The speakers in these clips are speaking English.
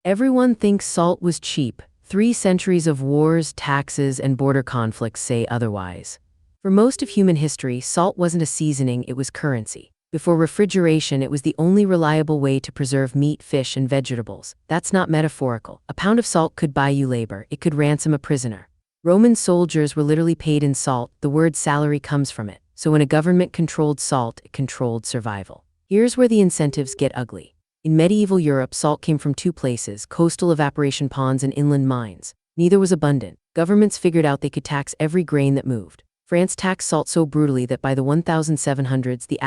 Everyone thinks salt was cheap. 3 centuries of wars, taxes, and border conflicts say otherwise. For most of human history, salt wasn't a seasoning, it was currency. Before refrigeration, it was the only reliable way to preserve meat, fish, and vegetables. That's not metaphorical. A pound of salt could buy you labor, it could ransom a prisoner. Roman soldiers were literally paid in salt, the word salary comes from it. So when a government controlled salt, it controlled survival. Here's where the incentives get ugly. In medieval Europe, salt came from 2 places, coastal evaporation ponds and inland mines. Neither was abundant. Governments figured out they could tax every grain that moved. France taxed salt so brutally that by the 1700s, the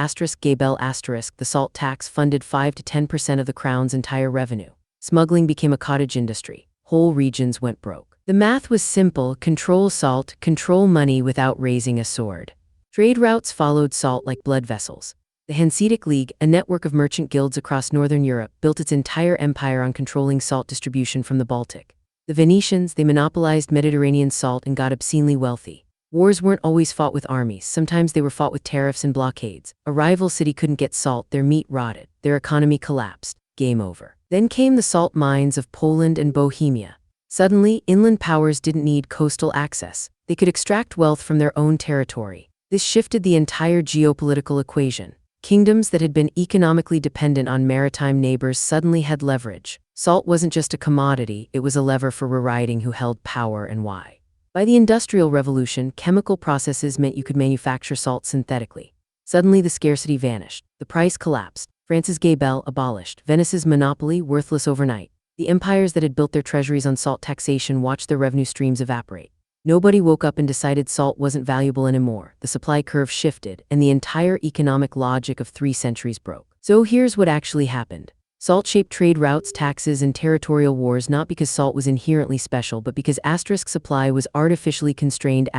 the salt tax funded 5 to 10% of the crown's entire revenue. Smuggling became a cottage industry. Whole regions went broke. The math was simple: control salt, control money without raising a sword. Trade routes followed salt like blood vessels. The Hanseatic League, a network of merchant guilds across northern Europe, built its entire empire on controlling salt distribution from the Baltic. The Venetians, they monopolized Mediterranean salt and got obscenely wealthy. Wars weren't always fought with armies, sometimes they were fought with tariffs and blockades. A rival city couldn't get salt, their meat rotted, their economy collapsed. Game over. Then came the salt mines of Poland and Bohemia. Suddenly, inland powers didn't need coastal access. They could extract wealth from their own territory. This shifted the entire geopolitical equation. Kingdoms that had been economically dependent on maritime neighbors suddenly had leverage. Salt wasn't just a commodity, it was a lever for rewriting who held power and why. By the Industrial Revolution, chemical processes meant you could manufacture salt synthetically. Suddenly the scarcity vanished. The price collapsed. France's gay bell abolished. Venice's monopoly worthless overnight. The empires that had built their treasuries on salt taxation watched their revenue streams evaporate. Nobody woke up and decided salt wasn't valuable anymore. The supply curve shifted, and the entire economic logic of 3 centuries broke. So here's what actually happened. Salt shaped trade routes, taxes, and territorial wars not because salt was inherently special, but because supply was artificially constrained.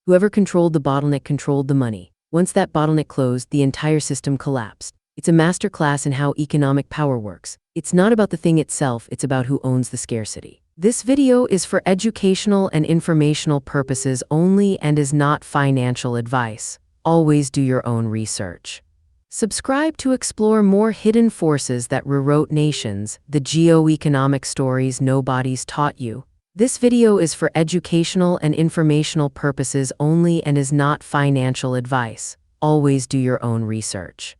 Whoever controlled the bottleneck controlled the money. Once that bottleneck closed, the entire system collapsed. It's a masterclass in how economic power works. It's not about the thing itself, it's about who owns the scarcity. This video is for educational and informational purposes only and is not financial advice. Always do your own research. Subscribe to explore more hidden forces that rewrote nations, the geoeconomic stories nobody's taught you. This video is for educational and informational purposes only and is not financial advice. Always do your own research.